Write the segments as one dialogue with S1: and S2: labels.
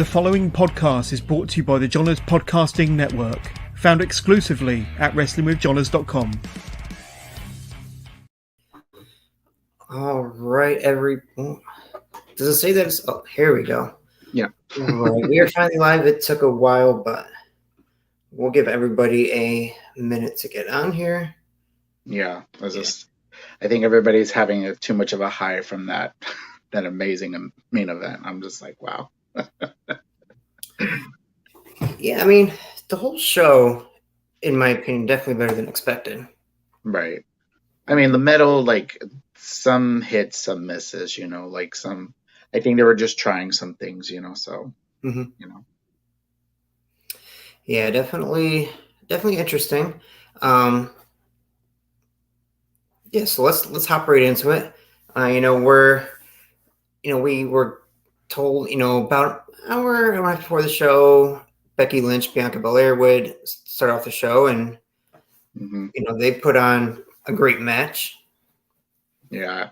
S1: The following podcast is brought to you by the Johners Podcasting Network, found exclusively at WrestlingWithJohners.com.
S2: All right, does it say that it's... Oh, here we go.
S3: Yeah.
S2: All right, we are finally live. It took a while, but we'll give everybody a minute to get on here.
S3: Yeah, I think everybody's having too much of a high from that amazing main event. I'm just like, wow.
S2: Yeah, I mean, the whole show, in my opinion, definitely better than expected.
S3: Right. I mean, the middle, like, some hits, some misses, like some... I think they were just trying some things, so,
S2: Yeah, definitely interesting. Yeah, so let's hop right into it. We were told, about an hour and a half before the show, Becky Lynch, Bianca Belair would start off the show, and they put on a great match.
S3: Yeah.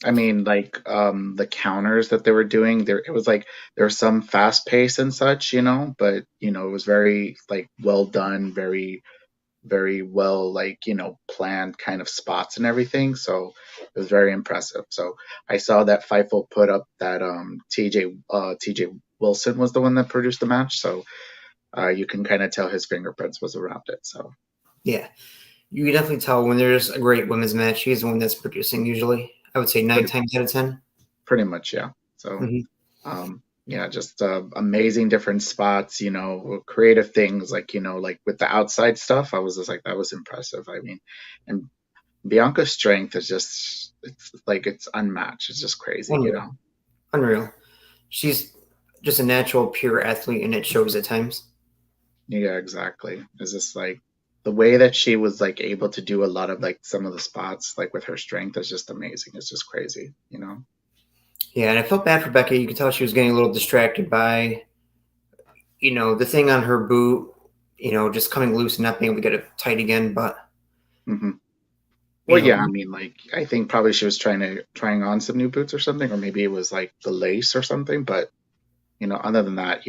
S3: I mean, like, the counters that they were doing, it was like there was some fast pace and such, but it was very, like, well done, very, very well, like, planned kind of spots and everything. So it was very impressive. So I saw that Fightful put up that TJ Wilson was the one that produced the match. So you can kind of tell his fingerprints was around it. So
S2: yeah, you can definitely tell when there's a great women's match, he's the one that's producing usually. I would say 9 times out of 10.
S3: Pretty much, yeah. So yeah, just amazing different spots, creative things, like, like with the outside stuff, I was just like, that was impressive. I mean, and Bianca's strength is just, it's unmatched. It's just crazy,
S2: Unreal. She's just a natural, pure athlete, and it shows at times.
S3: Yeah, exactly. It's just like the way that she was like able to do a lot of like some of the spots, like with her strength, is just amazing. It's just crazy,
S2: Yeah, and I felt bad for Becky. You could tell she was getting a little distracted by, the thing on her boot, just coming loose and not being able to get it tight again. But
S3: well, yeah, I mean, like, I think probably she was trying on some new boots or something, or maybe it was like the lace or something. But other than that,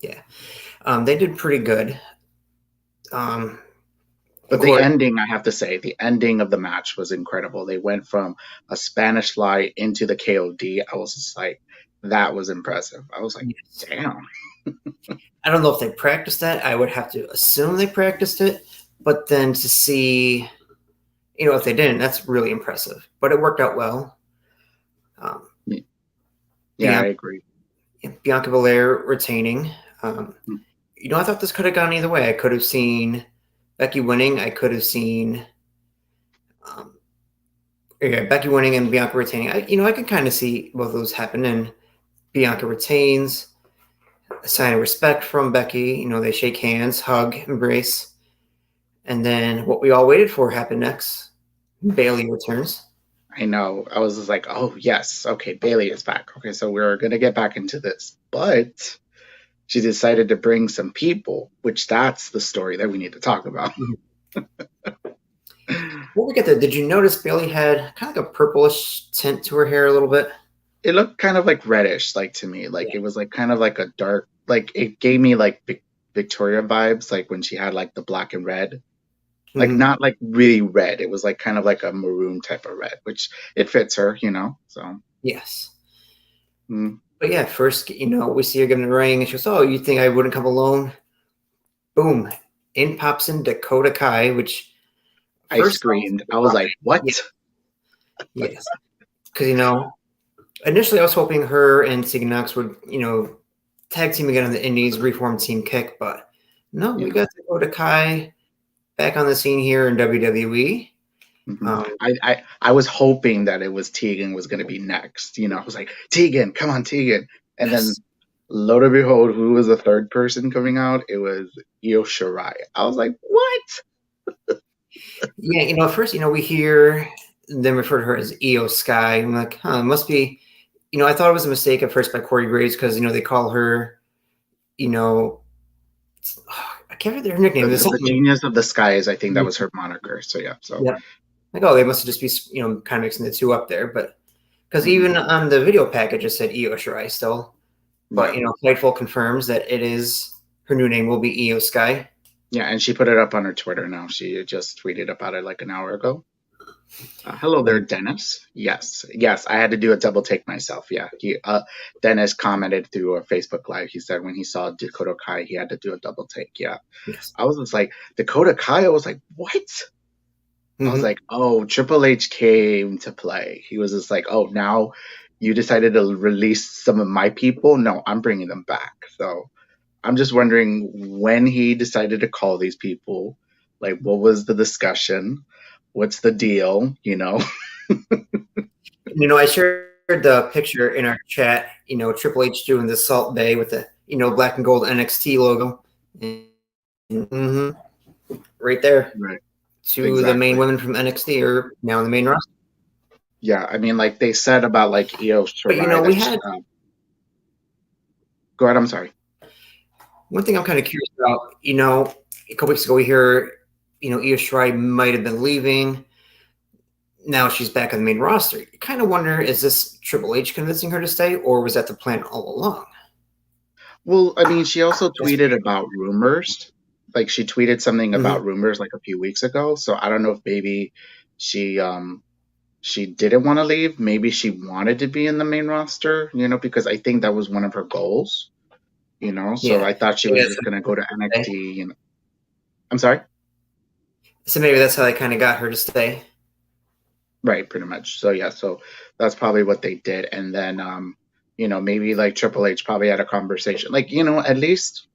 S2: yeah, they did pretty good.
S3: But the ending, I have to say, the ending of the match was incredible. They went from a Spanish fly into the KOD. I was just like, that was impressive. I was like, damn.
S2: I don't know if they practiced that. I would have to assume they practiced it. But then to see, if they didn't, that's really impressive. But it worked out well.
S3: Yeah, I agree.
S2: Bianca Belair retaining. I thought this could have gone either way. I could have seen Becky winning. I could have seen Becky winning and Bianca retaining. I could kind of see both of those happen. And Bianca retains, a sign of respect from Becky. They shake hands, hug, embrace. And then what we all waited for happened next. Bayley returns.
S3: I know. I was just like, oh, yes. Okay, Bayley is back. Okay, so we're going to get back into this. But she decided to bring some people, which that's the story that we need to talk about.
S2: Before we get there, did you notice Bayley had kind of like a purplish tint to her hair a little bit?
S3: It looked kind of like reddish, like to me. Like It was like kind of like a dark, like it gave me like Victoria vibes, like when she had like the black and red. Like not like really red. It was like kind of like a maroon type of red, which it fits her, so.
S2: Yes. But yeah, first, we see her getting the ring, and she goes, oh, you think I wouldn't come alone? Boom. In pops in Dakota Kai, which...
S3: I screamed. I was like, what?
S2: Yes. Because, initially I was hoping her and Tegan Nox would, tag team again on the Indies, reform Team Kick, but no, we got Dakota Kai back on the scene here in WWE.
S3: I was hoping that it was Tegan was going to be next. I was like, Tegan, come on, Tegan. And then, lo and behold, who was the third person coming out? It was Io Shirai. I was like, what?
S2: Yeah, at first, we hear them refer to her as Io Sky. I'm like, it must be, I thought it was a mistake at first by Corey Graves because, they call her, I can't remember her nickname.
S3: The Genius of the Skies, I think that was her moniker. So, yeah. So,
S2: yeah. Like, oh, they must just be, kind of mixing the two up there. But Because even on the video package, it said Io Shirai still. But,
S3: Yeah.
S2: Fightful confirms that it is, her new name will be Io Sky.
S3: Yeah, and she put it up on her Twitter now. She just tweeted about it like an hour ago. Hello there, Dennis. Yes, I had to do a double take myself. Yeah, Dennis commented through a Facebook Live. He said when he saw Dakota Kai, he had to do a double take. Yeah,
S2: Yes.
S3: I was just like Dakota Kai. I was like, what? I was like, oh, Triple H came to play. He was just like, oh, now you decided to release some of my people. No, I'm bringing them back. So I'm just wondering when he decided to call these people. Like, what was the discussion? What's the deal?
S2: I shared the picture in our chat, Triple H doing the Salt Bay with the, black and gold NXT logo. Right there.
S3: Right.
S2: To the main women from NXT are now in the main roster.
S3: Yeah, I mean, like they said about like Io Shirai.
S2: But we had.
S3: Go ahead. I'm sorry.
S2: One thing I'm kind of curious about, a couple weeks ago we hear, Io Shirai might have been leaving. Now she's back on the main roster. You kind of wonder, is this Triple H convincing her to stay, or was that the plan all along?
S3: Well, I mean, she also tweeted about rumors. Like she tweeted something about rumors like a few weeks ago. So I don't know if maybe she didn't want to leave. Maybe she wanted to be in the main roster, because I think that was one of her goals, So
S2: Yeah.
S3: I thought she was just going to go to NXT. I'm sorry?
S2: So maybe that's how they kind of got her to stay.
S3: Right, pretty much. So yeah, so that's probably what they did. And then, maybe like Triple H probably had a conversation. Like, at least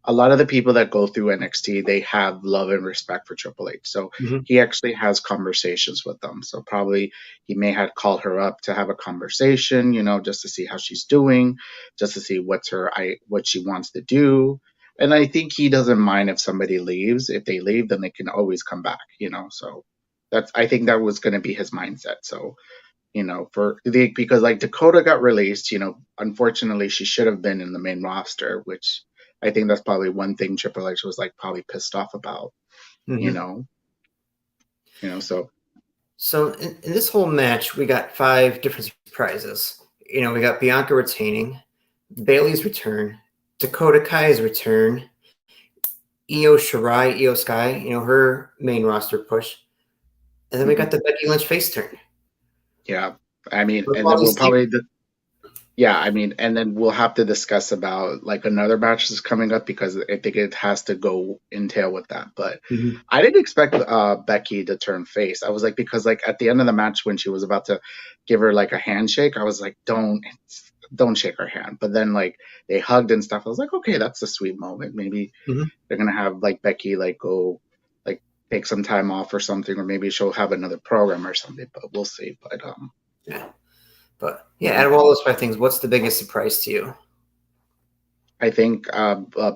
S3: a lot of the people that go through NXT, they have love and respect for Triple H. So he actually has conversations with them. So probably he may have called her up to have a conversation, just to see how she's doing, just to see what she wants to do. And I think he doesn't mind if somebody leaves. If they leave, then they can always come back, So I think that was going to be his mindset. So, because like Dakota got released, unfortunately she should have been in the main roster, which I think that's probably one thing Triple H was like probably pissed off about, So
S2: in this whole match, we got 5 different surprises. We got Bianca retaining, Bayley's return, Dakota Kai's return, Io Shirai, Io Sky, her main roster push, and then we got the Becky Lynch face turn.
S3: Yeah, I mean, and then we'll probably. Yeah, I mean, and then we'll have to discuss about like another match that's coming up because I think it has to entail with that. But I didn't expect Becky to turn face. I was like, because like at the end of the match when she was about to give her like a handshake, I was like, don't shake her hand. But then like they hugged and stuff. I was like, okay, that's a sweet moment. Maybe they're gonna have like Becky like go like take some time off or something, or maybe she'll have another program or something. But we'll see. But
S2: yeah. But yeah, out of all those 5 things, what's the biggest surprise to you?
S3: I think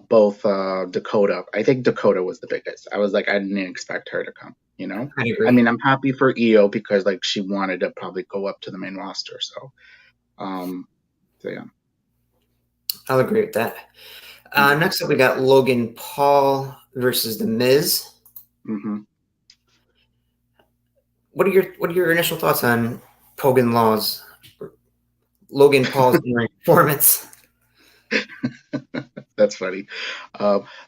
S3: both Dakota. I think Dakota was the biggest. I was like, I didn't expect her to come.
S2: I agree.
S3: I mean, I'm happy for Io because like she wanted to probably go up to the main roster. So yeah.
S2: I'll agree with that. Next up, we got Logan Paul versus The Miz. What are your initial thoughts on Logan Paul's performance?
S3: That's funny.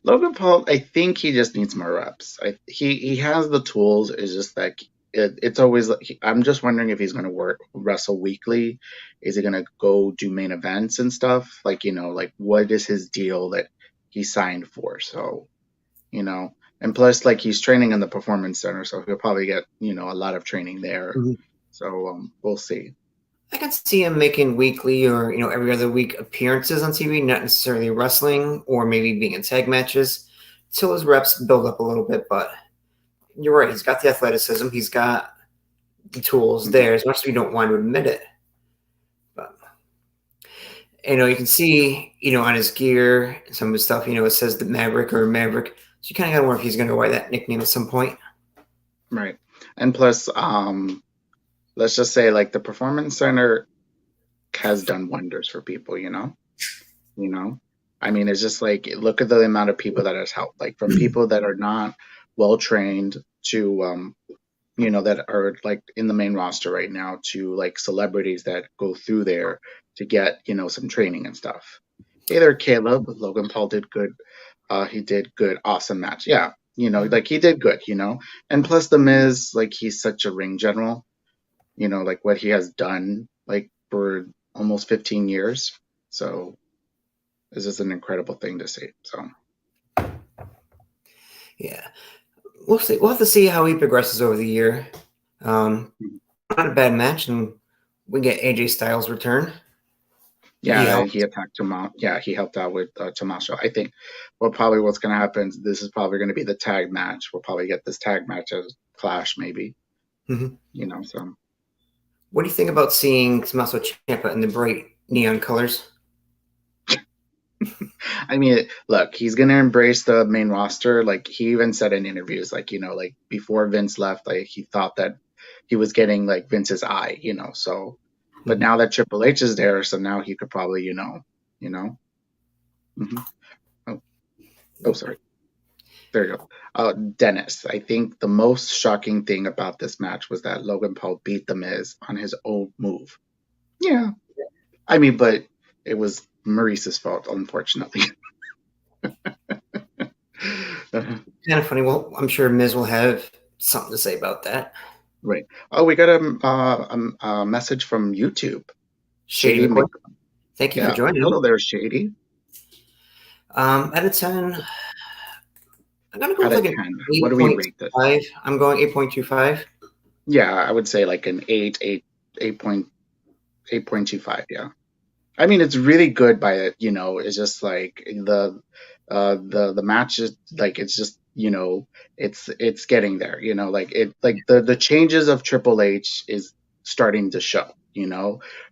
S3: Logan Paul, I think he just needs more reps. He has the tools. It's just like it's always. I'm just wondering if he's going to wrestle weekly. Is he going to go do main events and stuff? Like like what is his deal that he signed for? So and plus like he's training in the Performance Center, so he'll probably get a lot of training there. So we'll see.
S2: I can see him making weekly or every other week appearances on TV, not necessarily wrestling or maybe being in tag matches, till his reps build up a little bit. But you're right; he's got the athleticism, he's got the tools there. As much as we don't want to admit it, but you can see on his gear, some of his stuff, it says the Maverick or Maverick. So you kind of got to wonder if he's going to go by that nickname at some point.
S3: Right, and plus, let's just say like the Performance Center has done wonders for people, I mean, it's just like, look at the amount of people that has helped, like from people that are not well trained to that are like in the main roster right now to like celebrities that go through there to get, some training and stuff. Hey there, Caleb. Logan Paul did good. He did good. Awesome match. Yeah. Like he did good, and plus the Miz, like he's such a ring general, like what he has done like for almost 15 years. So this is an incredible thing to see. So
S2: Yeah, we'll see. We'll have to see how he progresses over the year. Not a bad match, and we get AJ Styles return.
S3: yeah, he attacked Tommaso. Yeah, he helped out with Tommaso. I think probably what's going to happen, this is probably going to be the tag match. We'll probably get this tag match as Clash, maybe. So.
S2: What do you think about seeing Tommaso Ciampa in the bright neon colors?
S3: I mean, look, he's going to embrace the main roster. Like he even said in interviews, like, like before Vince left, like he thought that he was getting like Vince's eye, so, but now that Triple H is there, so now he could probably, Oh, sorry. There you go. Dennis, I think the most shocking thing about this match was that Logan Paul beat The Miz on his own move. Yeah. I mean, but it was Maurice's fault, unfortunately.
S2: Kind of funny. Well, I'm sure Miz will have something to say about that.
S3: Right. Oh, we got a message from YouTube.
S2: Shady. Thank you for joining.
S3: Hello there, Shady.
S2: Out of 10, I'm gonna go
S3: out
S2: with
S3: of
S2: like
S3: 10. What do we rate this?
S2: I'm going 8.25.
S3: Yeah, I would say like an 8.25. Yeah. I mean, it's really good by it. It's just like the match is like it's just it's getting there. Like the changes of Triple H is starting to show.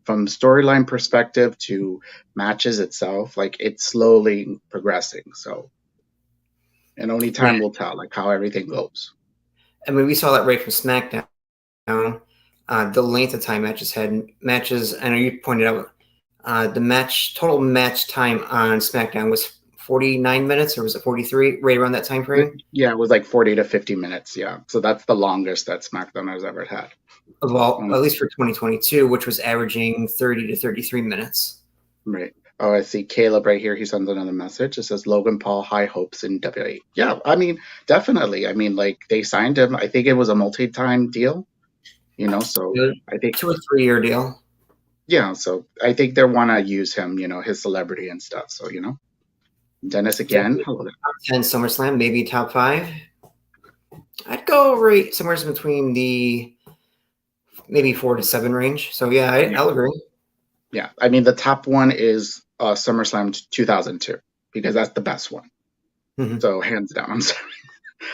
S3: From storyline perspective to matches itself, like it's slowly progressing. So, and only time will tell, like how everything goes.
S2: I mean, we saw that right from SmackDown. The length of time matches. I know you pointed out. The total match time on SmackDown was 49 minutes, or was it 43? Right around that time frame.
S3: Yeah, it was like 40 to 50 minutes. Yeah, so that's the longest that SmackDown has ever had.
S2: Well, at least for 2022, which was averaging 30 to 33 minutes.
S3: Right. Oh, I see Caleb right here. He sends another message. It says Logan Paul, high hopes in WWE. Yeah, I mean, definitely. I mean, like they signed him. I think it was a multi-time deal. So I think
S2: 2 or 3 year deal.
S3: Yeah, so I think they want to use him, his celebrity and stuff. So, Dennis again. Hello there.
S2: Top 10 SummerSlam, maybe top 5. I'd go right somewhere between the maybe 4 to 7 range. So yeah, I'll agree.
S3: Yeah, I mean the top one is SummerSlam 2002 because that's the best one. So hands down. I'm sorry.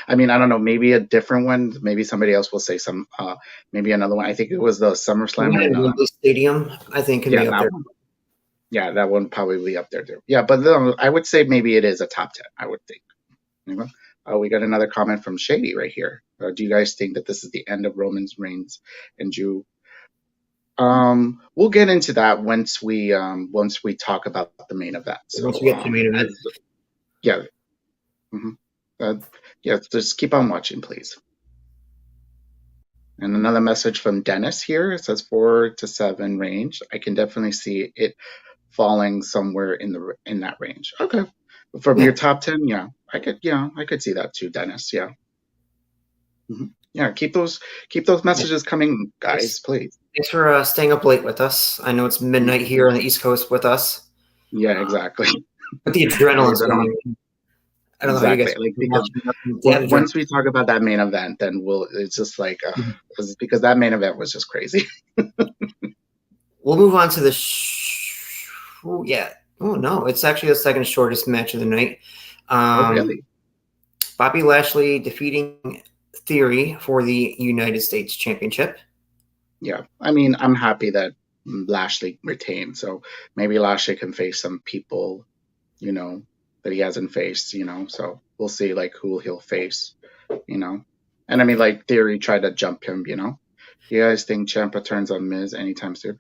S3: I mean, I don't know, maybe a different one. Maybe somebody else will say maybe another one. I think it was the SummerSlam
S2: in Stadium. I think can be up there.
S3: Yeah, that one probably be up there too. Yeah, but I would say maybe it is a top 10. I would think. We got another comment from Shady right here. Do you guys think that this is the end of Roman's reigns and Drew? We'll get into that once we talk about the main event. So,
S2: once we get to the main event.
S3: Yeah. Yeah, just keep on watching, please. And another message from Dennis here. It says 4 to 7 range. I can definitely see it falling somewhere in that range. Okay. From your top 10, I could see that too, Dennis. Yeah. Yeah, keep those messages coming, guys, please.
S2: Thanks for staying up late with us. I know it's midnight here on the East Coast with us.
S3: Yeah, exactly.
S2: But the adrenaline's going. I don't know how you guys.
S3: Like once we talk about that main event, then it's just like because that main event was just crazy.
S2: We'll move on to the. Oh no, it's actually the second shortest match of the night.
S3: Really?
S2: Bobby Lashley defeating Theory for the United States Championship.
S3: Yeah, I mean, I'm happy that Lashley retained. So maybe Lashley can face some people, that he hasn't faced, so we'll see like who he'll face, and I mean like Theory tried to jump him, you guys think Ciampa turns on Miz anytime soon?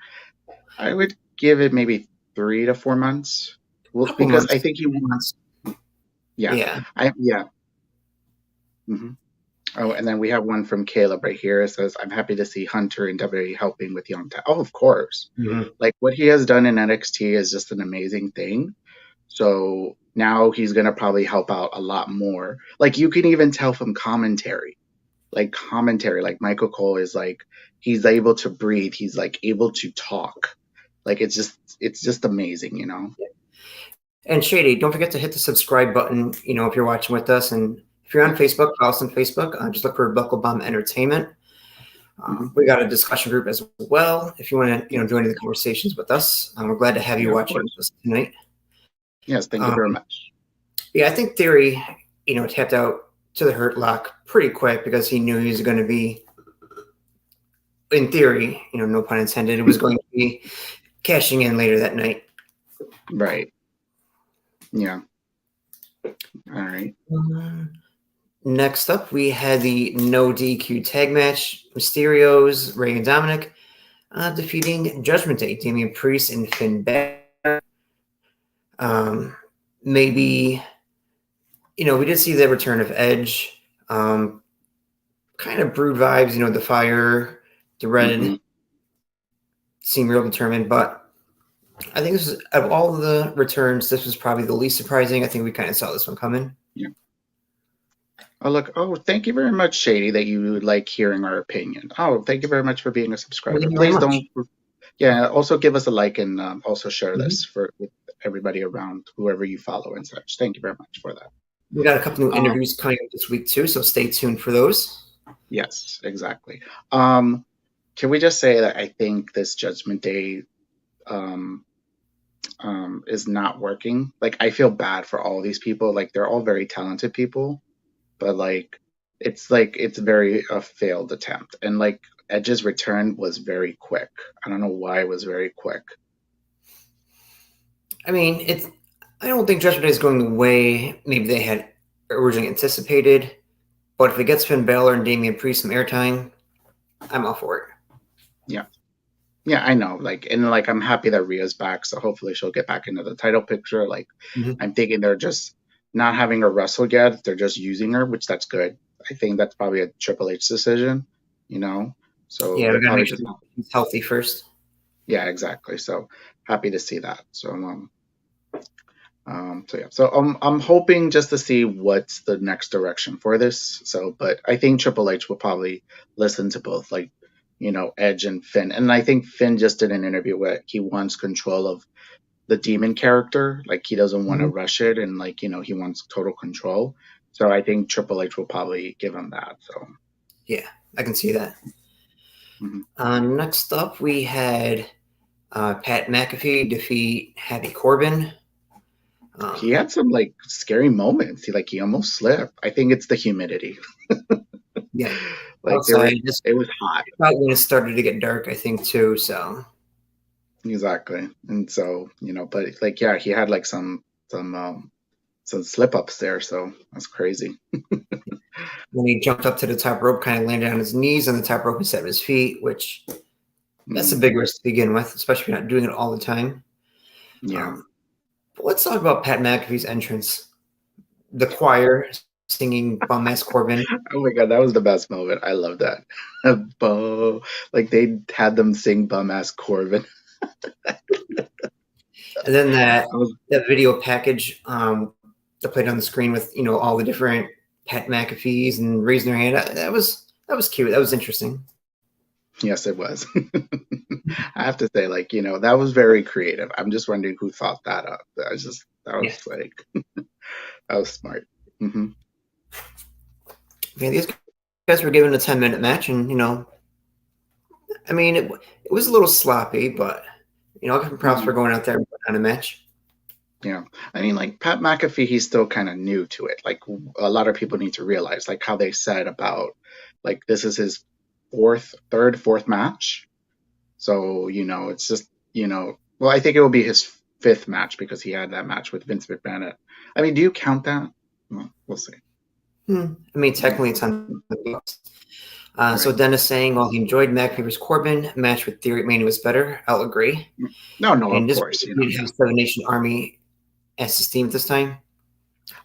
S3: I would give it maybe 3 to 4 months. I think he wants. Yeah. Oh, and then we have one from Caleb right here. It says, "I'm happy to see Hunter in WWE helping with Young Talent." Oh, of course. Like what he has done in NXT is just an amazing thing. So now he's gonna probably help out a lot more. Like you can even tell from commentary. Like Michael Cole is like he's able to breathe. He's like able to talk. Like it's just amazing, you know.
S2: And Shady, don't forget to hit the subscribe button, if you're watching with us. And if you're on Facebook, follow us on Facebook. Just look for Bucklebomb Entertainment. We got a discussion group as well. If you want to, join the conversations with us, we're glad to have you watching with us tonight.
S3: Yes, thank you very much.
S2: Yeah, I think Theory, tapped out to the Hurt Lock pretty quick because he knew he was going to be, in theory, no pun intended, it was going to be cashing in later that night.
S3: Right. Yeah. All right.
S2: Next up, we had the no DQ tag match. Mysterios, Ray and Dominic defeating Judgment Day, Damian Priest and Finn Balor. Maybe, we did see the return of Edge. Kind of Brood vibes, the fire, the red, seem real determined. But I think this is, of all the returns, this was probably the least surprising. I think we kind of saw this one coming.
S3: Yeah. Oh, thank you very much, Shady, that you like hearing our opinion. Oh, thank you very much for being a subscriber. Please don't. Yeah, also give us a like and also share this with everybody around, whoever you follow and such. Thank you very much for that.
S2: We got a couple new interviews coming up this week too, so stay tuned for those.
S3: Yes, exactly. Can we just say that I think this Judgment Day is not working? Like, I feel bad for all these people. Like, they're all very talented people, but it's very a failed attempt. And like Edge's return was very quick. I don't know why it was very quick.
S2: I mean, I don't think Judgment Day is going the way maybe they had originally anticipated. But if it gets Finn Balor and Damian Priest some airtime, I'm all for it.
S3: Yeah. Yeah, I know. I'm happy that Rhea's back, so hopefully she'll get back into the title picture. I'm thinking they're just not having her wrestle yet. They're just using her, which that's good. I think that's probably a Triple H decision, So
S2: yeah, we gotta make sure he's healthy first.
S3: Yeah, exactly. So happy to see that. So I'm hoping just to see what's the next direction for this. So, but I think Triple H will probably listen to both, Edge and Finn. And I think Finn just did an interview where he wants control of the demon character. Like he doesn't want to rush it, and he wants total control. So I think Triple H will probably give him that. So
S2: yeah, I can see that. Next up, we had Pat McAfee defeat Happy Corbin.
S3: He had some scary moments. He almost slipped. I think it's the humidity.
S2: Yeah,
S3: it was hot.
S2: About when it started to get dark, I think too. So
S3: exactly, and so but he had some slip ups there. So that's crazy.
S2: When he jumped up to the top rope, kind of landed on his knees on the top rope instead of his feet, which that's a big risk to begin with, especially if you're not doing it all the time.
S3: Yeah.
S2: But let's talk about Pat McAfee's entrance. The choir singing Bum Ass Corbin.
S3: Oh my God, that was the best moment. I love that. They had them sing Bum Ass Corbin.
S2: And then that video package that played on the screen with all the different Pat McAfees and raising their hand. That was cute. That was interesting.
S3: Yes, it was. I have to say, that was very creative. I'm just wondering who thought that up. That was that was smart.
S2: Yeah, these guys were given a 10-minute match, and I mean, it was a little sloppy, but I'll give him props for going out there and putting on a match.
S3: Yeah, I mean, Pat McAfee, he's still kind of new to it. A lot of people need to realize, how they said about, this is his fourth match. So it's just well, I think it will be his fifth match because he had that match with Vince McMahon. I mean, do you count that? Well, we'll see.
S2: I mean, technically it's on the books. So Dennis saying, he enjoyed McAfee's Corbin match with Theory Mania was better. I'll agree.
S3: No, of course.
S2: He didn't have Seven Nation Army as his team this time.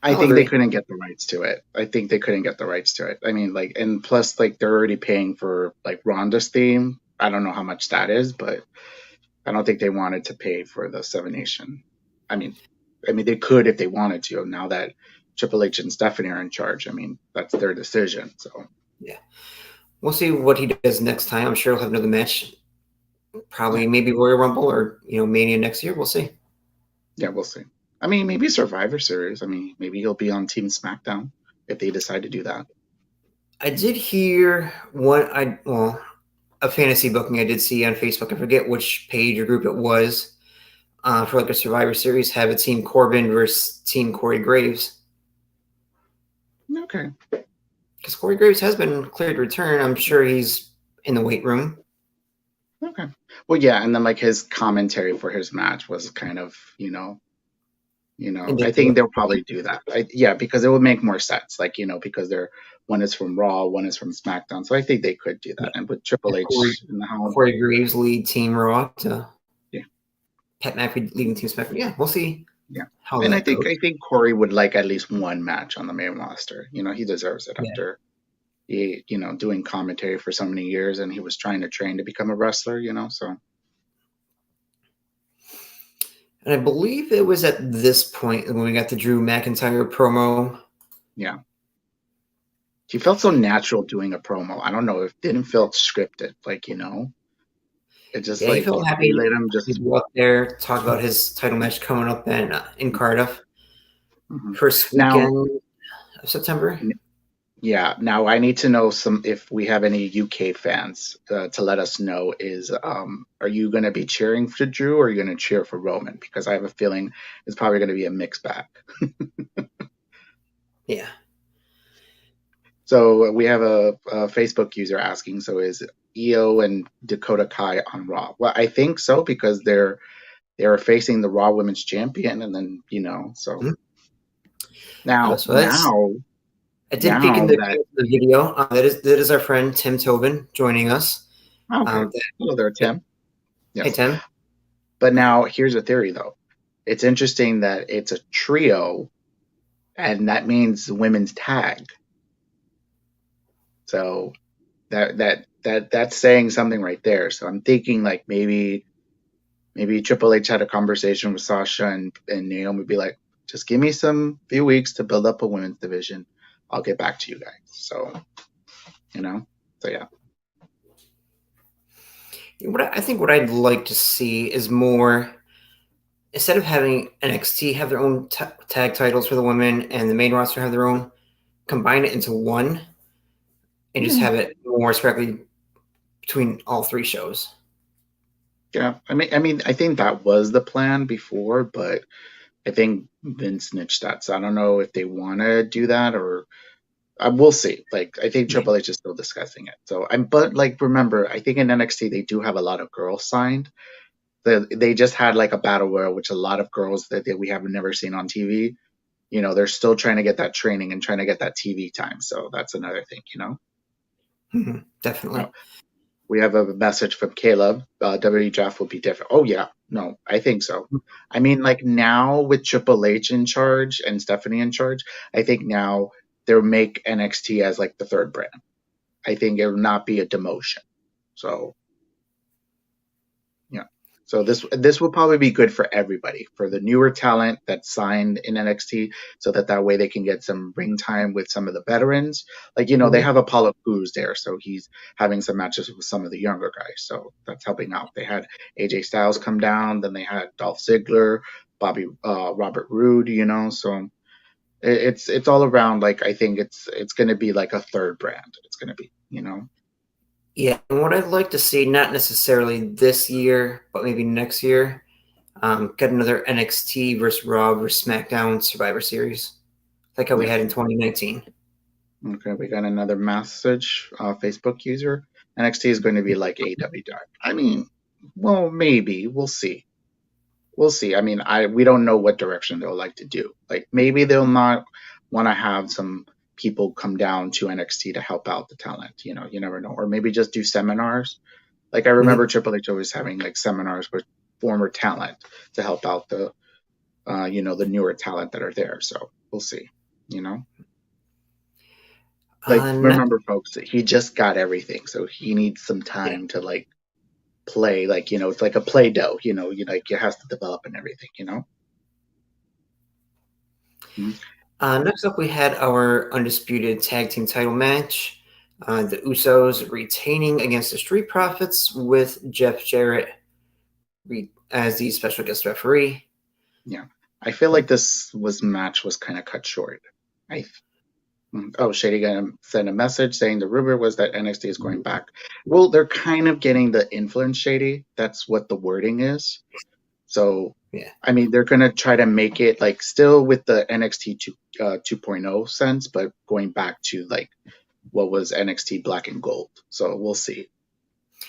S3: I
S2: I'll
S3: think they
S2: agree.
S3: couldn't get the rights to it. I think they couldn't get the rights to it. I mean, like, and plus, like, they're already paying for like Ronda's theme. I don't know how much that is, but I don't think they wanted to pay for the Seven Nation. I mean, they could if they wanted to. Now that Triple H and Stephanie are in charge, I mean, that's their decision. So
S2: Yeah, we'll see what he does next time. I'm sure he'll have another match.
S3: yeah,
S2: Probably maybe Royal Rumble or Mania next year. We'll see.
S3: yeah, we'll see. I mean, maybe Survivor Series. I mean, maybe he'll be on Team SmackDown if they decide to do that.
S2: I did hear a fantasy booking I did see on Facebook. I forget which page or group it was. For like a Survivor Series, have a Team Corbin versus Team Corey Graves.
S3: Okay.
S2: Because Corey Graves has been cleared to return. I'm sure he's in the weight room.
S3: Okay. Well, yeah, and then like his commentary for his match was kind of, I think they'll probably do that. Yeah, because it would make more sense. Like, because one is from Raw, one is from SmackDown. So I think they could do that.
S2: Yeah.
S3: And with Triple H in the house.
S2: Corey Graves lead Team Raw to
S3: Yeah.
S2: Pat McAfee leading Team SmackDown. Yeah, we'll see.
S3: Yeah.
S2: How
S3: And
S2: that goes.
S3: I think Corey would like at least one match on the main roster. He deserves it after doing commentary for so many years, and he was trying to train to become a wrestler, so.
S2: And I believe it was at this point when we got the Drew McIntyre promo.
S3: Yeah. He felt so natural doing a promo. I don't know, it didn't feel scripted, like, it just
S2: Yeah, he felt happy.
S3: He let him just
S2: He'd go up there, talk about his title match coming up in Cardiff. First weekend of September.
S3: Yeah. Now I need to know if we have any UK fans to let us know are you going to be cheering for Drew or are you going to cheer for Roman? Because I have a feeling it's probably going to be a mixed bag.
S2: Yeah.
S3: So we have a Facebook user asking, so is Io and Dakota Kai on Raw? Well, I think so because they're facing the Raw Women's Champion, and then so now
S2: I did peek in the video. That is our friend Tim Tobin joining us.
S3: Okay. Hello there, Tim.
S2: Yes. Hey, Tim.
S3: But now here's a theory, though. It's interesting that it's a trio, and that means women's tag. So that's saying something right there. So I'm thinking like maybe Triple H had a conversation with Sasha and Naomi, be like, just give me some few weeks to build up a women's division. I'll get back to you guys. So, so yeah.
S2: I think what I'd like to see is more, instead of having NXT have their own tag titles for the women and the main roster have their own, combine it into one and just have it more directly between all three shows.
S3: Yeah, I mean, I think that was the plan before, but I think Vince niched that. So I don't know if they want to do that or we'll see. Like, I think Triple H is still discussing it. So but like, remember, I think in NXT they do have a lot of girls signed. They just had like a battle royal, which a lot of girls that we have never seen on TV. They're still trying to get that training and trying to get that TV time. So that's another thing,
S2: Definitely.
S3: We have a message from Caleb. WWF will be different. Oh, yeah. No, I think so. I mean, like now with Triple H in charge and Stephanie in charge, I think now they'll make NXT as like the third brand. I think it will not be a demotion. So, yeah. So this will probably be good for everybody, for the newer talent that's signed in NXT, so that way they can get some ring time with some of the veterans. Like, they have Apollo Crews there, so he's having some matches with some of the younger guys. So that's helping out. They had AJ Styles come down, then they had Dolph Ziggler, Robert Roode, so it's all around. Like, I think it's going to be like a third brand. It's going to be,
S2: Yeah, and what I'd like to see, not necessarily this year, but maybe next year, get another NXT versus Raw versus SmackDown Survivor Series, like how we had in 2019.
S3: Okay, we got another message, Facebook user. NXT is going to be like AEW Dark. I mean, well, maybe. We'll see. I mean, we don't know what direction they'll like to do. Like, maybe they'll not want to have some people come down to NXT to help out the talent. You never know. Or maybe just do seminars. Like, I remember Triple H always having like seminars with former talent to help out the, the newer talent that are there. So we'll see. You know, like
S2: Next,
S3: remember, folks, that he just got everything, so he needs some
S2: yeah.
S3: time to like play. Like it's like a play dough. It has to develop and everything. Mhm.
S2: Next up, we had our undisputed tag team title match. The Usos retaining against the Street Profits with Jeff Jarrett as the special guest referee.
S3: Yeah, I feel like this match was kind of cut short. Shady gonna send a message saying the rumor was that NXT is going back. Well, they're kind of getting the influence, Shady. That's what the wording is. So,
S2: Yeah.
S3: I mean, they're gonna try to make it like still with the NXT 2.0 sense, but going back to like what was NXT Black and Gold. So we'll see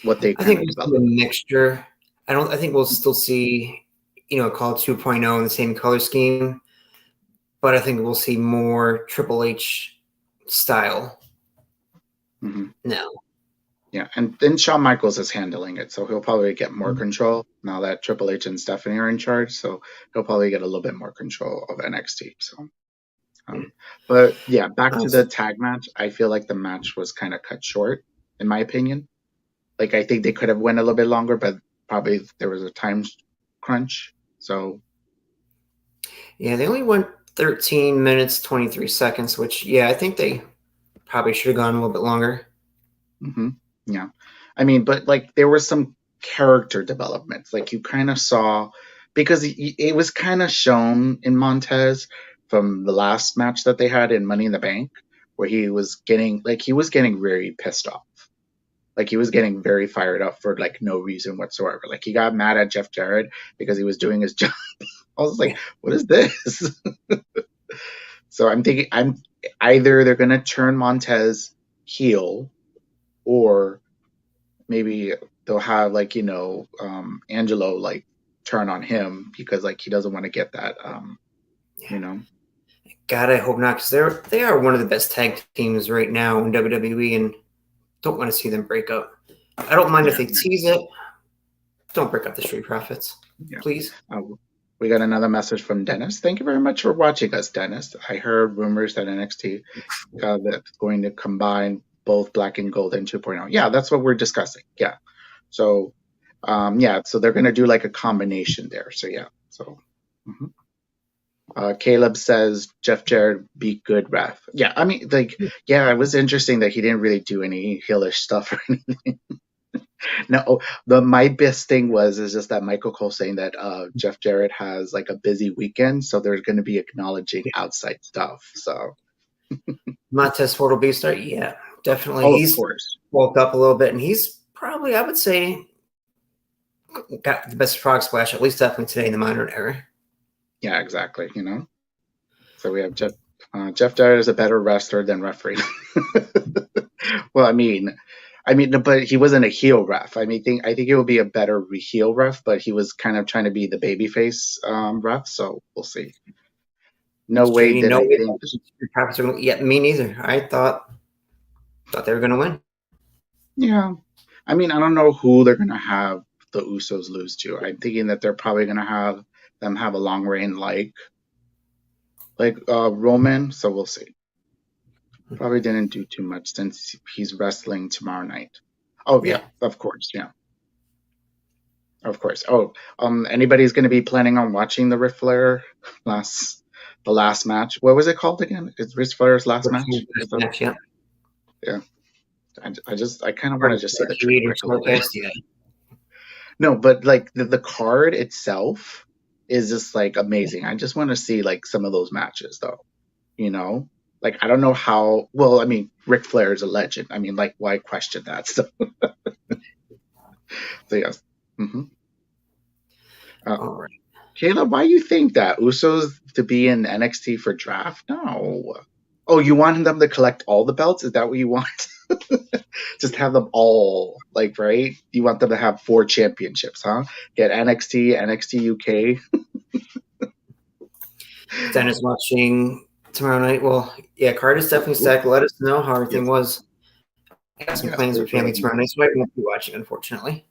S3: what they
S2: I
S3: kind
S2: think
S3: of
S2: we'll
S3: develop.
S2: see a mixture. I think we'll still see, call 2.0 in the same color scheme, but I think we'll see more Triple H style now.
S3: Yeah, and then Shawn Michaels is handling it, so he'll probably get more control now that Triple H and Stephanie are in charge. So he'll probably get a little bit more control of NXT. So, but yeah, back to the tag match. I feel like the match was kind of cut short, in my opinion. Like I think they could have went a little bit longer, but probably there was a time crunch. So
S2: yeah, they only went 13 minutes 23 seconds, which I think they probably should have gone a little bit longer.
S3: Yeah, I mean, but like there were some character developments. Like you kind of saw because it was kind of shown in Montez from the last match that they had in Money in the Bank, where he was getting very pissed off. Like he was getting very fired up for like no reason whatsoever. Like he got mad at Jeff Jarrett because he was doing his job. I was like, what is this? So I'm thinking either they're gonna turn Montez heel or maybe they'll have like Angelo like turn on him because like he doesn't want to get that
S2: God, I hope not, because they are one of the best tag teams right now in WWE, and don't want to see them break up. I don't mind if they tease it. Don't break up the Street Profits, please.
S3: We got another message from Dennis. Thank you very much for watching us, Dennis. I heard rumors that NXT that's going to combine both Black and Gold and 2.0. Yeah, that's what we're discussing. Yeah. So, so they're going to do like a combination there. So, yeah. So, Caleb says Jeff Jarrett be good ref. Yeah, I mean, like, yeah, it was interesting that he didn't really do any heelish stuff or anything. No, my best thing is just that Michael Cole saying that Jeff Jarrett has like a busy weekend, so they're going to be acknowledging outside stuff. So
S2: Montez Ford will be a star. Yeah, definitely.
S3: of
S2: He's
S3: course
S2: woke up a little bit, and he's probably, I would say, got the best frog splash, at least definitely today in the modern era.
S3: Yeah, exactly. So we have Jeff Jarrett is a better wrestler than referee. Well, I mean, but he wasn't a heel ref. I think it would be a better heel ref, but he was kind of trying to be the babyface ref. So we'll see. No way did I think.
S2: Yeah, me neither. I thought they were going to win.
S3: Yeah, I mean, I don't know who they're going to have the Usos lose to. I'm thinking that they're probably going to have them have a long reign like Roman. So we'll see. Probably didn't do too much since he's wrestling tomorrow night. Oh yeah, of course, yeah. Of course. Oh, anybody's going to be planning on watching the Ric Flair the last match? What was it called again? It's Ric Flair's last match.
S2: Yeah.
S3: Yeah. I kind of want to just see the trick a little bit. No, but like the card itself is just like amazing. I just want to see like some of those matches though. Like I don't know how well, I mean, Ric Flair is a legend. I mean, like why question that? So yes.
S2: All right.
S3: Caleb, why you think that Usos to be in NXT for draft? No. Oh, you want them to collect all the belts? Is that what you want? Just have them all, like, right? You want them to have 4 championships, huh? Get NXT, NXT UK.
S2: Dennis watching tomorrow night. Well, yeah, card is definitely stacked. Let us know how everything was. I got some plans with family tomorrow night, so I won't be watching, unfortunately.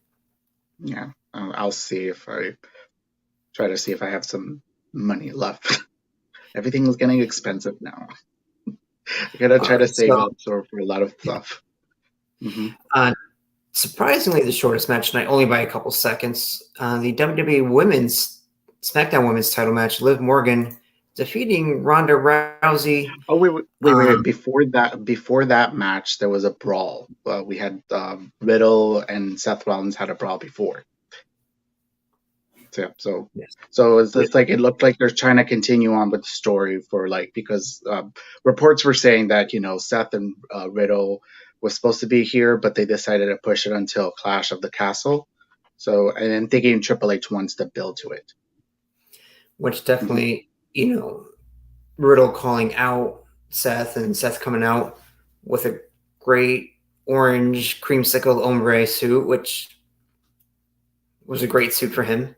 S3: Yeah, I'll see if I try to see if I have some money left. everything is getting expensive now. I gotta try to save up for a lot of stuff.
S2: Surprisingly, the shortest match tonight, only by a couple seconds. The WWE SmackDown Women's title match, Liv Morgan defeating Ronda Rousey.
S3: Oh wait! Before that match, there was a brawl. We had Riddle and Seth Rollins had a brawl before. So it's like it looked like they're trying to continue on with the story for because reports were saying that Seth and Riddle was supposed to be here, but they decided to push it until Clash of the Castle. So and then thinking Triple H wants to build to it,
S2: which definitely Riddle calling out Seth and Seth coming out with a great orange creamsicle ombre suit, which was a great suit for him.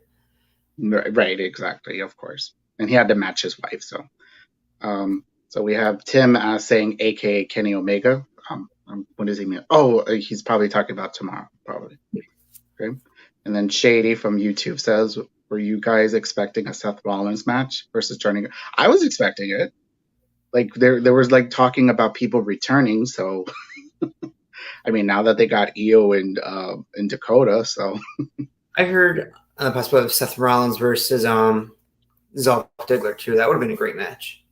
S3: Right, exactly, of course. And he had to match his wife. So we have Tim saying AKA Kenny Omega. What does he mean? Oh, he's probably talking about tomorrow, probably. Okay. And then Shady from YouTube says, were you guys expecting a Seth Rollins match versus turning? I was expecting it. Like there was talking about people returning. So, I mean, now that they got Io and Dakota, so.
S2: I heard the possibility of Seth Rollins versus Dolph Ziggler too. That would have been a great match.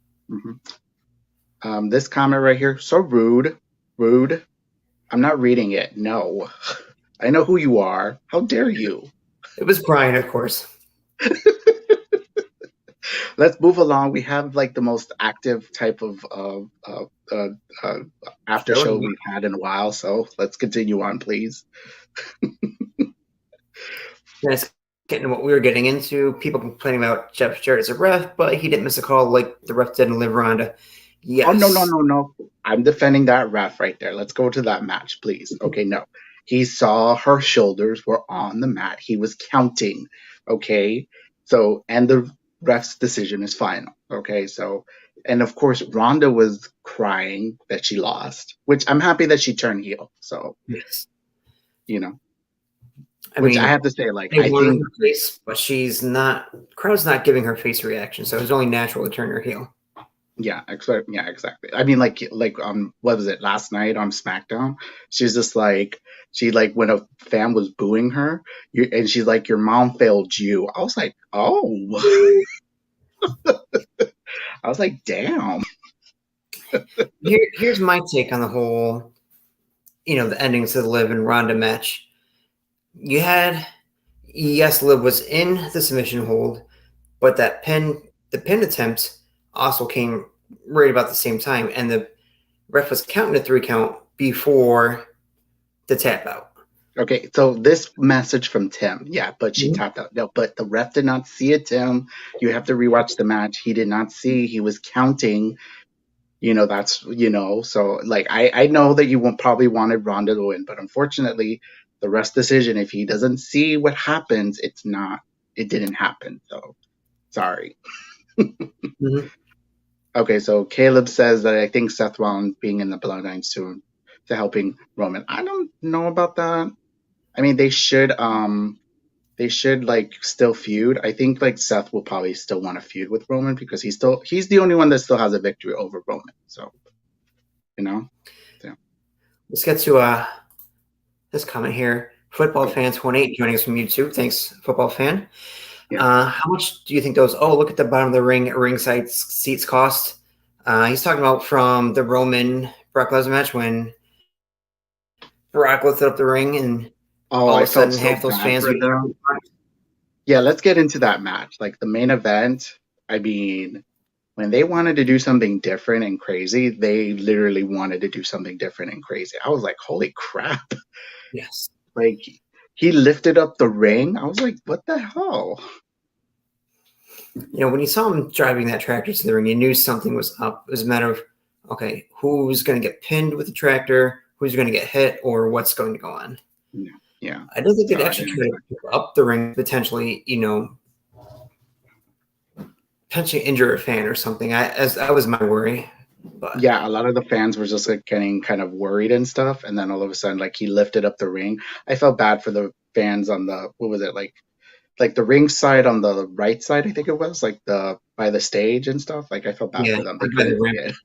S3: This comment right here, so rude. I'm not reading it. No, I know who you are. How dare you?
S2: It was Brian, of course.
S3: Let's move along. We have the most active type of after show we've had in a while. So let's continue on, please.
S2: Let's get into what we were getting into. People complaining about Jeff Jarrett as a ref, but he didn't miss a call like the ref did in Liv Ronda. Yes.
S3: Oh, no. I'm defending that ref right there. Let's go to that match, please. Okay, no. He saw her shoulders were on the mat. He was counting. Okay. So, and the ref's decision is final. Okay. So, and of course, Ronda was crying that she lost, which I'm happy that she turned heel. So,
S2: yes.
S3: I have to say, I think
S2: her face, but she's not. Crowd's not giving her face reaction, so it's only natural to turn her heel.
S3: Yeah, exactly. I mean, what was it last night on SmackDown? She's just when a fan was booing her, and she's like, "Your mom failed you." I was like, "Oh," I was like, "Damn."
S2: Here's my take on the whole, the endings of the Liv and Ronda match. You had, yes, Liv was in the submission hold, but the pin attempt also came right about the same time, and the ref was counting a 3 count before the tap out.
S3: Okay, so this message from Tim, but she tapped out. No, but the ref did not see it, Tim. You have to rewatch the match. He did not see. He was counting. That's, so I know that you probably wanted Ronda to win, but unfortunately, the ref's decision, if he doesn't see what happens, it didn't happen. So sorry. Okay, so Caleb says that I think Seth Rollins being in the Bloodline soon to helping Roman. I don't know about that. I mean, they should still feud. I think Seth will probably still want to feud with Roman because he's the only one that still has a victory over Roman. So, Yeah.
S2: Let's get to this comment here. Football fan 28 joining us from YouTube. Thanks, football fan. Yeah. How much do you think those? Oh, look at the bottom of the ringside seats cost. He's talking about from the Roman Brock Lesnar match when Brock lifted up the ring and all of a sudden half those fans were there.
S3: Yeah, let's get into that match. The main event. I mean, when they wanted to do something different and crazy, they literally wanted to do something different and crazy. I was like, holy crap!
S2: Yes.
S3: He lifted up the ring. I was like, what the hell?
S2: When you saw him driving that tractor to the ring, you knew something was up. It was a matter of, okay, who's going to get pinned with the tractor, who's going to get hit, or what's going to go on.
S3: Yeah.
S2: I don't think they'd actually try to pick up the ring, potentially injure a fan or something. That was my worry. But
S3: yeah, a lot of the fans were just getting kind of worried and stuff, and then all of a sudden, he lifted up the ring. I felt bad for the fans on the what was it the ring side on the right side. I think it was by the stage and stuff. Like I felt bad for them. They
S2: by the
S3: couldn't.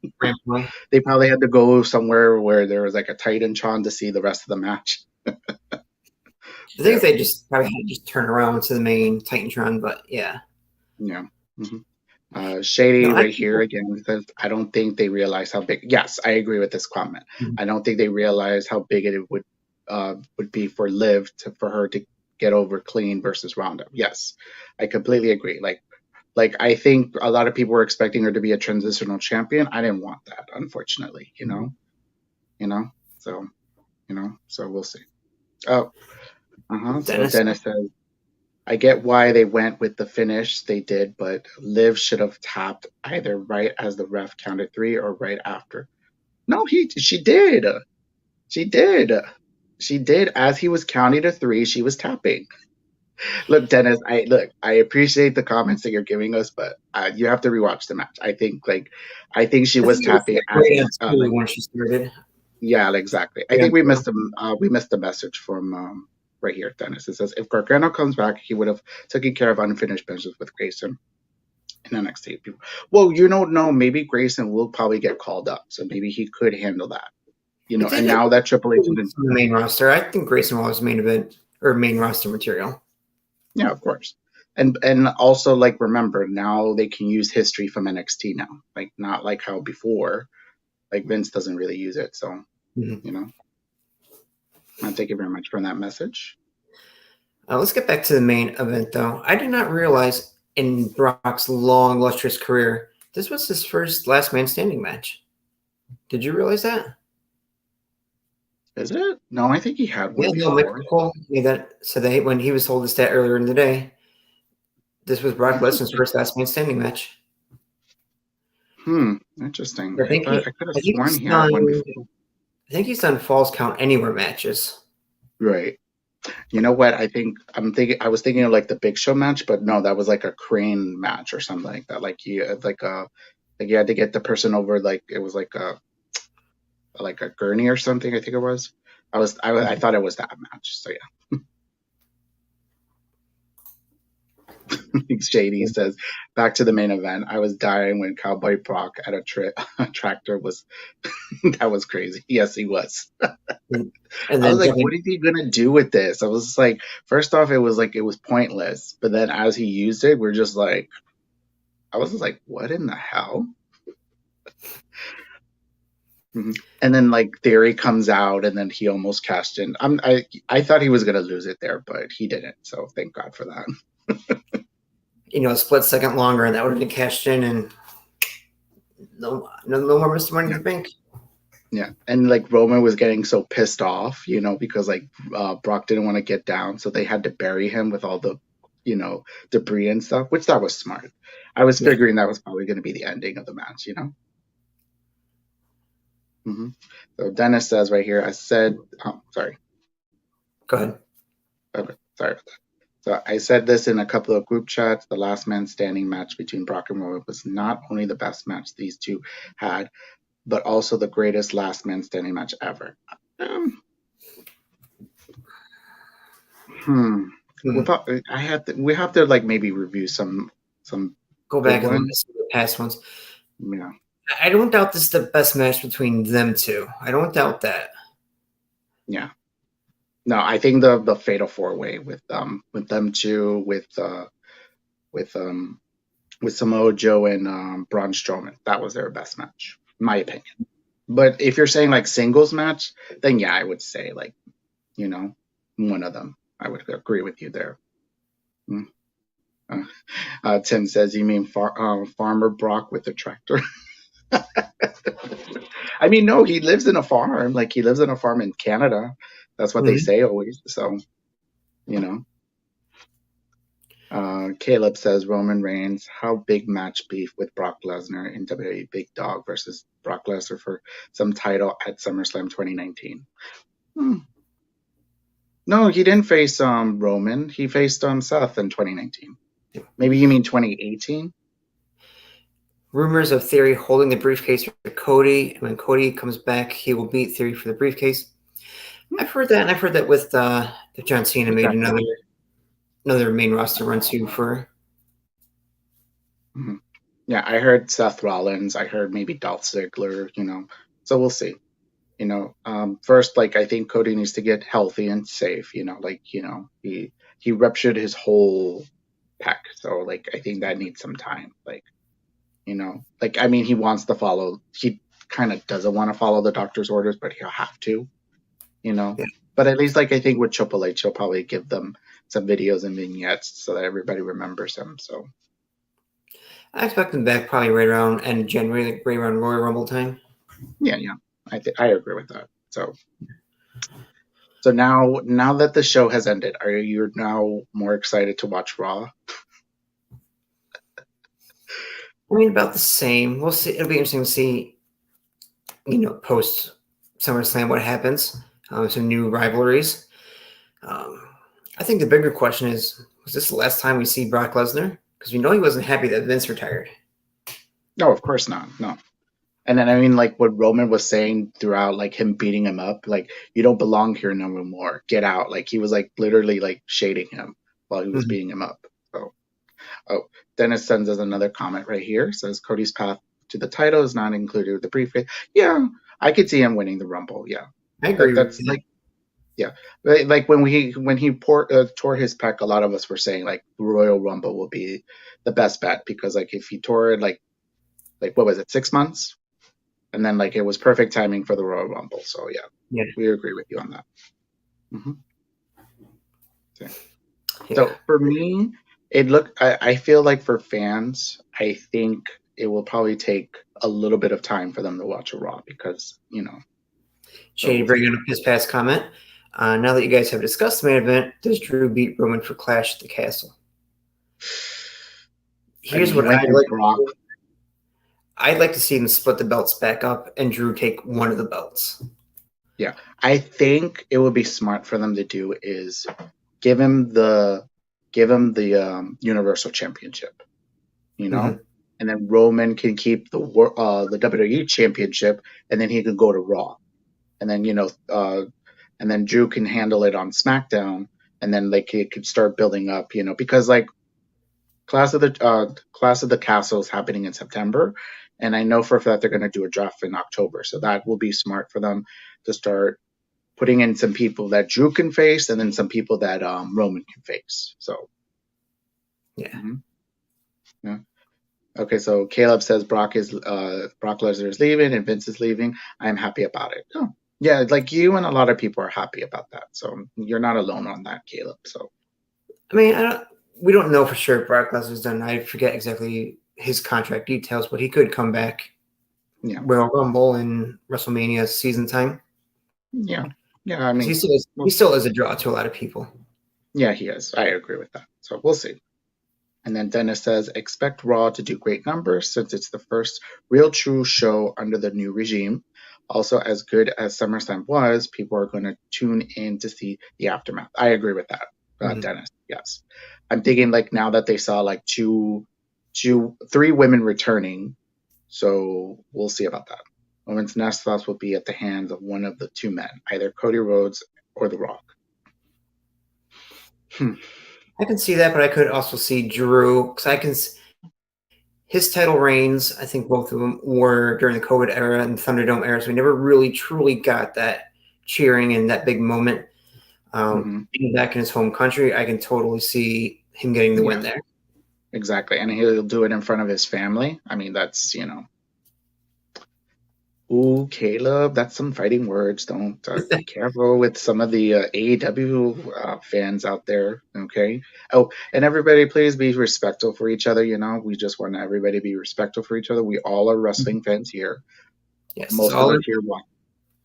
S2: ramp.
S3: They probably had to go somewhere where there was like a Titantron to see the rest of the match.
S2: I think they just probably had to just turn around to the main Titantron, but yeah.
S3: Yeah. Shady right here again says, I don't think they realize how big. Yes, I agree with this comment. I don't think they realize how big it would be for Liv for her to get over clean versus Ronda. Yes, I completely agree. Like I think a lot of people were expecting her to be a transitional champion. I didn't want that, unfortunately. So we'll see. Oh, So Dennis says, I get why they went with the finish they did, but Liv should have tapped either right as the ref counted 3 or right after. No, she did. She did. She did. As he was counting to 3, she was tapping. Look, Dennis, I appreciate the comments that you're giving us, but you have to rewatch the match. I think she was tapping
S2: when she started.
S3: Yeah, exactly. I think we missed the message from right here, Dennis. It says if Gargano comes back, he would have taken care of unfinished business with Grayson in NXT. Well, no, maybe Grayson will probably get called up, so maybe he could handle that. And now that Triple H is
S2: in the main roster, I think Grayson was main event or main roster material.
S3: Yeah, of course. And also, like, remember, now they can use history from NXT now. Like, not like how before, like, Vince doesn't really use it. So, thank you very much for that message.
S2: Let's get back to the main event, though. I did not realize in Brock's long, lustrous career, this was his first last man standing match. Did you realize that?
S3: Is it? No, I think he had one before.
S2: Mick Cole made that said that when he was told the stat earlier in the day, this was Brock Lesnar's first last man standing match.
S3: Interesting.
S2: I could have sworn he had one before. I think he's done Falls Count Anywhere matches.
S3: Right. You know what? I was thinking of like the Big Show match, but no, that was like a crane match or something like that. Like you had to get the person over, like it was like a gurney or something. I think it was. I thought it was that match. So yeah. Shady says, back to the main event. I was dying when Cowboy Brock at a tractor was. That was crazy. Yes, he was. And I was like, what is he gonna do with this? I was just like, first off, it was pointless. But then as he used it, we're just like, I was just like, what in the hell? And then like Theory comes out, and then he almost cashed in. I thought he was gonna lose it there, but he didn't. So thank God for that.
S2: A split second longer, and that would have been cashed in, and no more Mr. Money in the Bank.
S3: Yeah, and like Roman was getting so pissed off, because like Brock didn't want to get down, so they had to bury him with all the, debris and stuff, which that was smart. I was figuring that was probably going to be the ending of the match, So Dennis says right here, sorry.
S2: Go ahead.
S3: Okay, sorry about that. So I said this in a couple of group chats. The last man standing match between Brock and Roman was not only the best match these two had, but also the greatest last man standing match ever. We have to like maybe review some.
S2: Go back and listen to the past ones.
S3: Yeah.
S2: I don't doubt this is the best match between them two. I don't doubt that.
S3: Yeah. No, I think the Fatal 4-Way with them two with Samoa Joe and Braun Strowman, that was their best match, in my opinion. But if you're saying like singles match, then yeah, I would say like, one of them. I would agree with you there. Tim says, you mean Farmer Brock with the tractor? I mean, no, he lives in a farm. Like he lives in a farm in Canada. That's what they say always. So, Caleb says Roman Reigns, how big match beef with Brock Lesnar in WWE Big Dog versus Brock Lesnar for some title at SummerSlam 2019. No, he didn't face Roman. He faced Seth in 2019. Maybe you mean 2018?
S2: Rumors of Theory holding the briefcase for Cody, and when Cody comes back, he will beat Theory for the briefcase. I've heard that, and I've heard that with John Cena made another main roster run too for.
S3: Yeah, I heard Seth Rollins. I heard maybe Dolph Ziggler. So we'll see. First, like I think Cody needs to get healthy and safe. He ruptured his whole pec, so like I think that needs some time. Like I mean, he wants to follow. He kind of doesn't want to follow the doctor's orders, but he'll have to. You know.
S2: Yeah.
S3: But at least, like I think with Triple H, he'll probably give them some videos and vignettes so that everybody remembers him. So
S2: I expect him back probably right around end of January, like right around Royal Rumble time.
S3: yeah, I agree with that. So now that the show has ended, are you now more excited to watch Raw?
S2: I mean, about the same. We'll see. It'll be interesting to see, post SummerSlam what happens. Some new rivalries. I think the bigger question is: was this the last time we see Brock Lesnar? Because we know he wasn't happy that Vince retired.
S3: No, of course not. No. And then I mean, like what Roman was saying throughout, like him beating him up, like you don't belong here no more. Get out. Like he was like literally like shading him while he was beating him up. So, oh, Dennis sends us another comment right here. Says Cody's path to the title is not included with the briefcase. Yeah, I could see him winning the Rumble. Yeah,
S2: I agree.
S3: that's
S2: with
S3: like yeah, like when he tore his pec, a lot of us were saying like Royal Rumble will be the best bet because like if he tore it like what was it 6 months, and then like it was perfect timing for the Royal Rumble. So
S2: Yeah.
S3: we agree with you on that. Mm-hmm. Okay.
S2: Yeah.
S3: So for me, I feel like for fans, I think it will probably take a little bit of time for them to watch a Raw because
S2: Shady bringing up his past comment. Now that you guys have discussed the main event, does Drew beat Roman for Clash at the Castle? Here's what I'd like.
S3: Brock.
S2: I'd like to see them split the belts back up and Drew take one of the belts.
S3: Yeah, I think it would be smart for them to do is give him the Universal Championship, and then Roman can keep the WWE Championship, and then he can go to Raw, and then and then Drew can handle it on SmackDown, and then like he could start building up, because like Clash of the Castle is happening in September, and I know for a fact they're going to do a draft in October, so that will be smart for them to start putting in some people that Drew can face, and then some people that Roman can face. So,
S2: yeah.
S3: Yeah. Okay, so Caleb says Brock Lesnar is leaving and Vince is leaving. I'm happy about it. Oh, yeah, like you and a lot of people are happy about that. So you're not alone on that, Caleb. So,
S2: I mean, we don't know for sure if Brock Lesnar's done. I forget exactly his contract details, but he could come back.
S3: Yeah.
S2: Royal Rumble and WrestleMania season time.
S3: Yeah. I mean,
S2: he still is a draw to a lot of people.
S3: Yeah, he is. I agree with that. So we'll see. And then Dennis says, expect Raw to do great numbers since it's the first real true show under the new regime. Also, as good as SummerSlam was, people are going to tune in to see the aftermath. I agree with that, Dennis. Yes. I'm thinking like now that they saw like three women returning, so we'll see about that. Women's next thoughts will be at the hands of one of the two men, either Cody Rhodes or The Rock.
S2: I can see that, but I could also see Drew because his title reigns. I think both of them were during the COVID era and Thunderdome era, so we never really truly got that cheering and that big moment. Being back in his home country, I can totally see him getting the win there.
S3: Exactly, and he'll do it in front of his family. I mean, that's Ooh, Caleb, that's some fighting words. Don't be careful with some of the AEW fans out there. Okay. Oh, and everybody, please be respectful for each other. We just want everybody to be respectful for each other. We all are wrestling fans here.
S2: Yes,
S3: most of us here.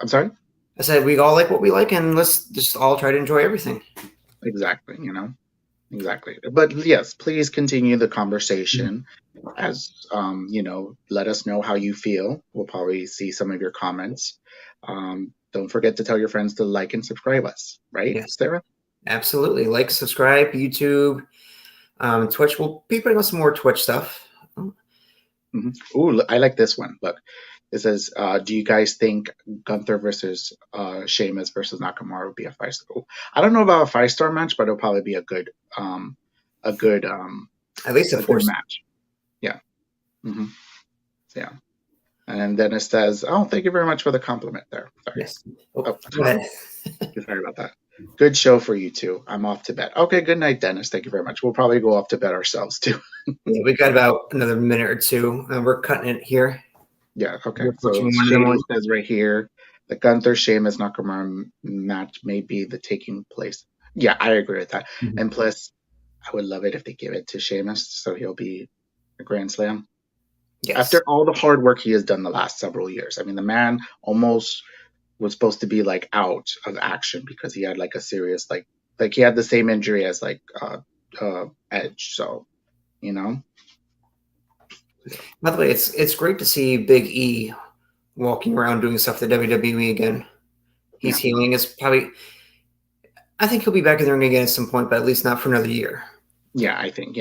S3: I'm sorry.
S2: I said we all like what we like, and let's just all try to enjoy everything.
S3: Exactly. Exactly. But yes, please continue the conversation as, let us know how you feel. We'll probably see some of your comments. Don't forget to tell your friends to like and subscribe us, right,
S2: yes.
S3: Sarah?
S2: Absolutely. Like, subscribe, YouTube, Twitch. We'll be putting on some more Twitch stuff.
S3: Ooh, I like this one. Look, it says, do you guys think Gunther versus Sheamus versus Nakamura would be a 5-star? I don't know about a 5-star match, but it'll probably be a good,
S2: at least a 4
S3: match. Yeah. Mm-hmm. Yeah. And Dennis says, "Oh, thank you very much for the compliment there." Sorry.
S2: Yes. Oh,
S3: Oh,
S2: go ahead.
S3: sorry about that. Good show for you too. I'm off to bed. Okay, good night, Dennis. Thank you very much. We'll probably go off to bed ourselves too.
S2: Yeah, we got about another minute or two. We're cutting it here.
S3: Yeah, okay.
S2: We're
S3: So
S2: approaching
S3: Shady
S2: 1
S3: says right here, the Gunther Sheamus Nakamura match may be the taking place. Yeah, I agree with that.
S2: Mhm.
S3: And plus, I would love it if they give it to Sheamus, so he'll be a Grand Slam.
S2: Yes.
S3: After all the hard work he has done the last several years. I mean, the man almost was supposed to be like out of action because he had like a serious like he had the same injury as like Edge. So, you know.
S2: By the way, it's great to see Big E walking around doing stuff at the WWE again. He's healing. It's probably. I think he'll be back in the ring again at some point, but at least not for another year.
S3: Yeah, I think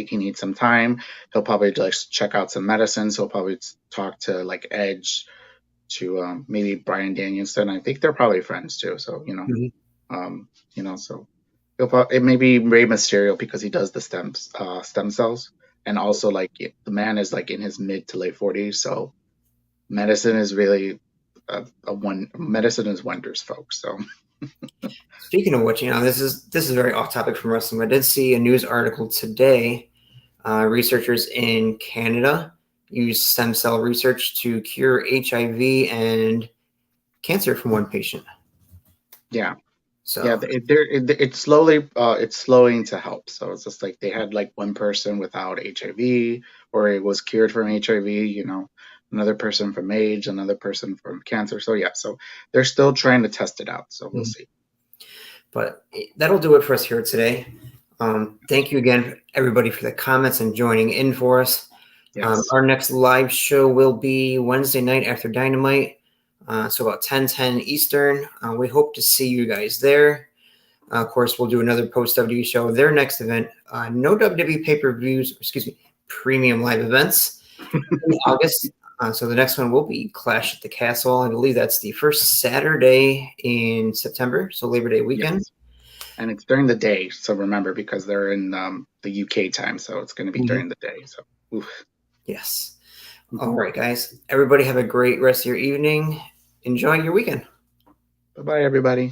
S3: he needs some time. He'll probably like check out some medicines. He'll probably talk to like Edge, to maybe Bryan Danielson. I think they're probably friends too. So so he'll probably, it may be Rey Mysterio because he does the stem cells, and also like the man is like in his mid to late 40s. So medicine is really medicine is wonders, folks. So.
S2: Speaking of which, this is very off topic from wrestling. I did see a news article today. Researchers in Canada used stem cell research to cure HIV and cancer from one patient.
S3: Yeah.
S2: So
S3: yeah, it's slowing to help. So it's just like they had like one person without HIV, or it was cured from HIV. Another person from AIDS, another person from cancer. So yeah, so they're still trying to test it out. So we'll see.
S2: But that'll do it for us here today. Thank you again, everybody, for the comments and joining in for us.
S3: Yes.
S2: Our next live show will be Wednesday night after Dynamite, so about 10:10 Eastern. We hope to see you guys there. Of course, we'll do another post-WWE show. Their next event, no WWE pay-per-views, premium live events in August. So the next one will be Clash at the Castle. I believe that's the first Saturday in September, so Labor Day weekend.
S3: Yes. And it's during the day, so remember, because they're in the UK time, so it's going to be during the day. So, oof.
S2: Yes. All right, guys. Everybody have a great rest of your evening. Enjoy your weekend.
S3: Bye-bye, everybody.